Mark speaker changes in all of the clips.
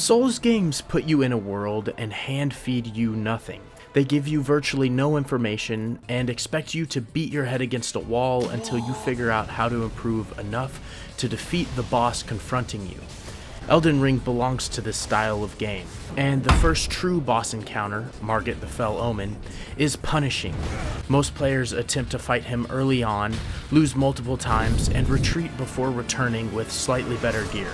Speaker 1: Souls games put you in a world and hand feed you nothing. They give you virtually no information and expect you to beat your head against a wall until you figure out how to improve enough to defeat the boss confronting you. Elden Ring belongs to this style of game, and the first true boss encounter, Margit the Fell Omen, is punishing. Most players attempt to fight him early on, lose multiple times, and retreat before returning with slightly better gear.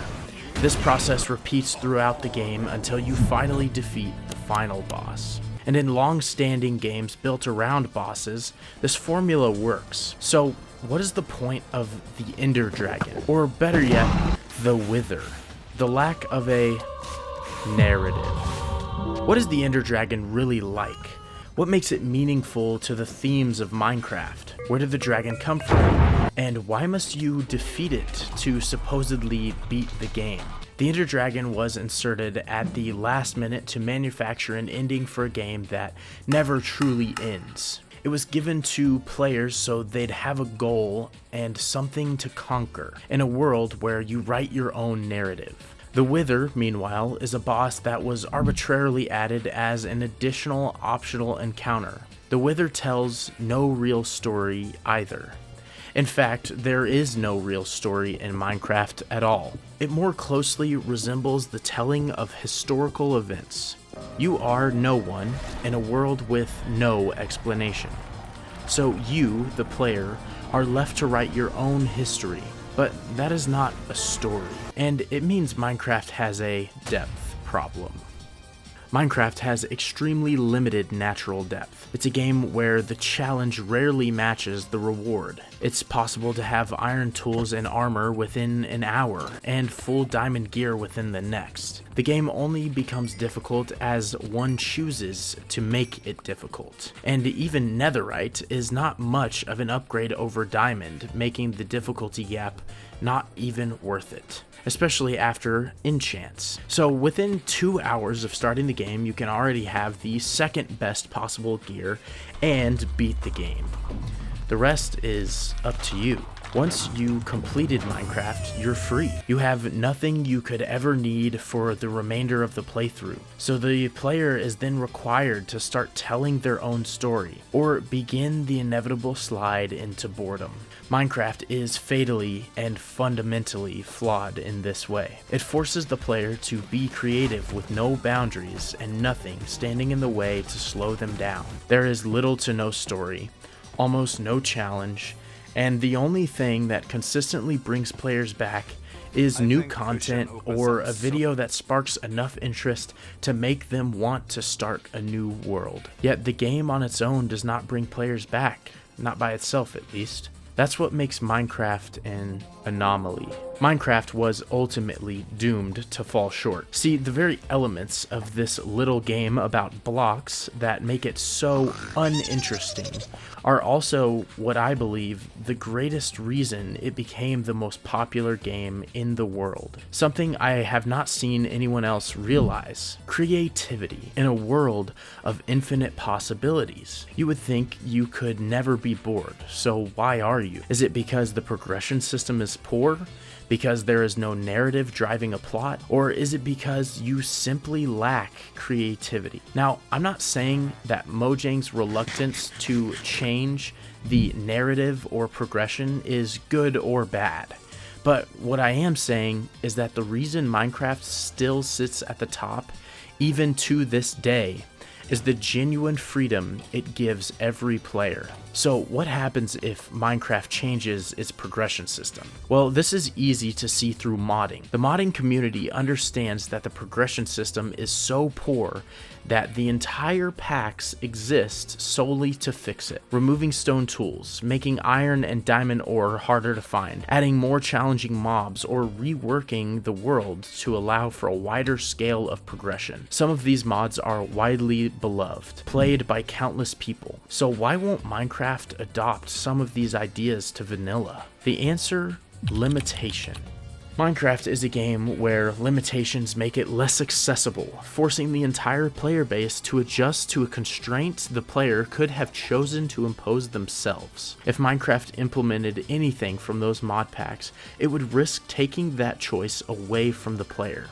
Speaker 1: This process repeats throughout the game until you finally defeat the final boss. And in long-standing games built around bosses, this formula works. So what is the point of the Ender Dragon? Or better yet, the Wither? The lack of a narrative. What is the Ender Dragon really like? What makes it meaningful to the themes of Minecraft? Where did the dragon come from? And why must you defeat it to supposedly beat the game? The Ender Dragon was inserted at the last minute to manufacture an ending for a game that never truly ends. It was given to players so they'd have a goal and something to conquer in a world where you write your own narrative. The Wither, meanwhile, is a boss that was arbitrarily added as an additional optional encounter. The Wither tells no real story either. In fact, there is no real story in Minecraft at all. It more closely resembles the telling of historical events. You are no one in a world with no explanation. So you, the player, are left to write your own history. But that is not a story, and it means Minecraft has a depth problem. Minecraft has extremely limited natural depth. It's a game where the challenge rarely matches the reward. It's possible to have iron tools and armor within an hour, and full diamond gear within the next. The game only becomes difficult as one chooses to make it difficult. And even netherite is not much of an upgrade over diamond, making the difficulty gap not even worth it, especially after enchants. So within 2 hours of starting the game, you can already have the second best possible gear and beat the game. The rest is up to you. Once you completed Minecraft, you're free. You have nothing you could ever need for the remainder of the playthrough. So the player is then required to start telling their own story, or begin the inevitable slide into boredom. Minecraft is fatally and fundamentally flawed in this way. It forces the player to be creative with no boundaries and nothing standing in the way to slow them down. There is little to no story, almost no challenge, and the only thing that consistently brings players back is new content or a video that sparks enough interest to make them want to start a new world. Yet the game on its own does not bring players back, not by itself at least. That's what makes Minecraft an anomaly. Minecraft was ultimately doomed to fall short. See, the very elements of this little game about blocks that make it so uninteresting are also what I believe the greatest reason it became the most popular game in the world. Something I have not seen anyone else realize. Creativity in a world of infinite possibilities. You would think you could never be bored, so why are you? Is it because the progression system is poor? Because there is no narrative driving a plot? Or is it because you simply lack creativity? Now, I'm not saying that Mojang's reluctance to change the narrative or progression is good or bad. But what I am saying is that the reason Minecraft still sits at the top, even to this day, is the genuine freedom it gives every player. So what happens if Minecraft changes its progression system? Well, this is easy to see through modding. The modding community understands that the progression system is so poor that the entire packs exist solely to fix it. Removing stone tools, making iron and diamond ore harder to find, adding more challenging mobs, or reworking the world to allow for a wider scale of progression. Some of these mods are widely beloved, played by countless people. So why won't Minecraft adopt some of these ideas to vanilla? The answer: limitation. Minecraft is a game where limitations make it less accessible, forcing the entire player base to adjust to a constraint the player could have chosen to impose themselves. If Minecraft implemented anything from those mod packs, it would risk taking that choice away from the player.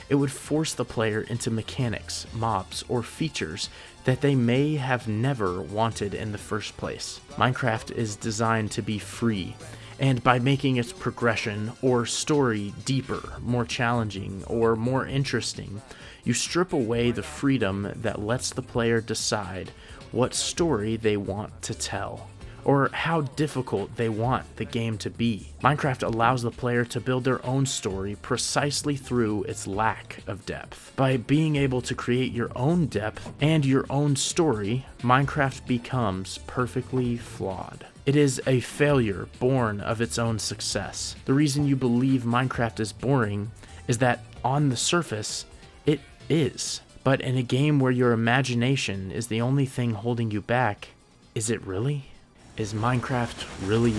Speaker 1: It would force the player into mechanics, mobs, or features that they may have never wanted in the first place. Minecraft is designed to be free, and by making its progression or story deeper, more challenging, or more interesting, you strip away the freedom that lets the player decide what story they want to tell, or how difficult they want the game to be. Minecraft allows the player to build their own story precisely through its lack of depth. By being able to create your own depth and your own story, Minecraft becomes perfectly flawed. It is a failure born of its own success. The reason you believe Minecraft is boring is that on the surface, it is. But in a game where your imagination is the only thing holding you back, is it really? Is Minecraft really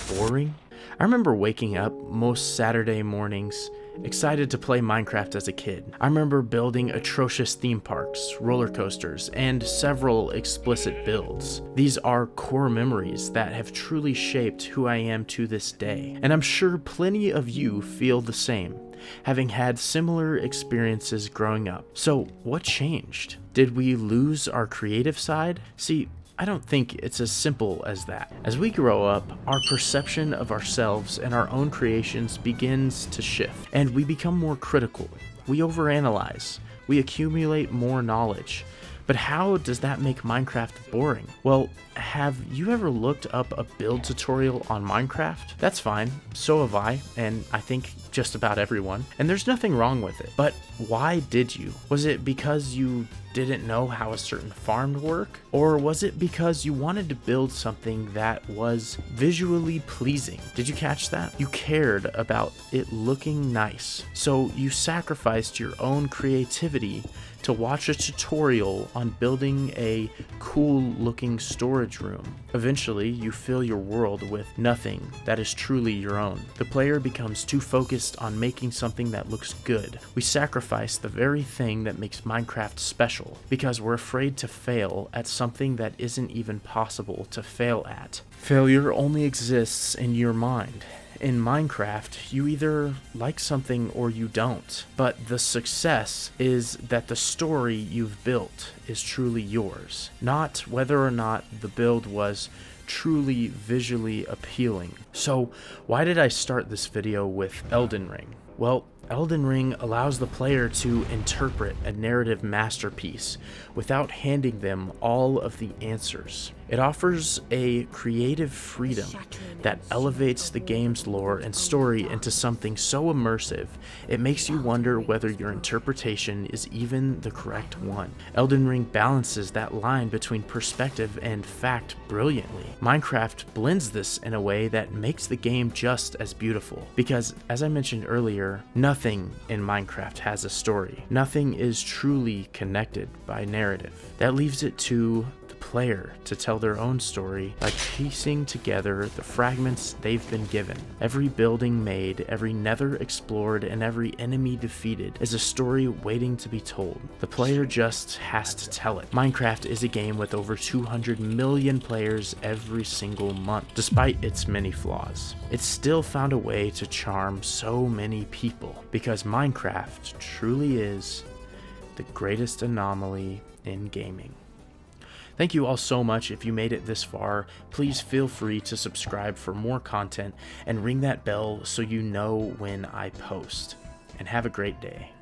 Speaker 1: boring? I remember waking up most Saturday mornings excited to play Minecraft as a kid. I remember building atrocious theme parks, roller coasters, and several explicit builds. These are core memories that have truly shaped who I am to this day, and I'm sure plenty of you feel the same, having had similar experiences growing up. So what changed? Did we lose our creative side? See, I don't think it's as simple as that. As we grow up, our perception of ourselves and our own creations begins to shift, and we become more critical. We overanalyze. We accumulate more knowledge. But how does that make Minecraft boring? Well, have you ever looked up a build tutorial on Minecraft? That's fine, so have I, and I think just about everyone, and there's nothing wrong with it. But why did you? Was it because you didn't know how a certain farm would work? Or was it because you wanted to build something that was visually pleasing? Did you catch that? You cared about it looking nice, so you sacrificed your own creativity to watch a tutorial on building a cool looking storage room. Eventually, you fill your world with nothing that is truly your own. The player becomes too focused on making something that looks good. We sacrifice the very thing that makes Minecraft special because we're afraid to fail at something that isn't even possible to fail at. Failure only exists in your mind. In Minecraft, you either like something or you don't, but the success is that the story you've built is truly yours, not whether or not the build was truly visually appealing. So why did I start this video with Elden Ring? Well, Elden Ring allows the player to interpret a narrative masterpiece without handing them all of the answers. It offers a creative freedom that elevates the game's lore and story into something so immersive, it makes you wonder whether your interpretation is even the correct one. Elden Ring balances that line between perspective and fact brilliantly. Minecraft blends this in a way that makes the game just as beautiful, because, as I mentioned earlier, nothing in Minecraft has a story. Nothing is truly connected by narrative. That leaves it to player to tell their own story by piecing together the fragments they've been given. Every building made, every nether explored, and every enemy defeated is a story waiting to be told. The player just has to tell it. Minecraft is a game with over 200 million players every single month. Despite its many flaws, it's still found a way to charm so many people because Minecraft truly is the greatest anomaly in gaming. Thank you all so much. If you made it this far, please feel free to subscribe for more content and ring that bell so you know when I post. And have a great day.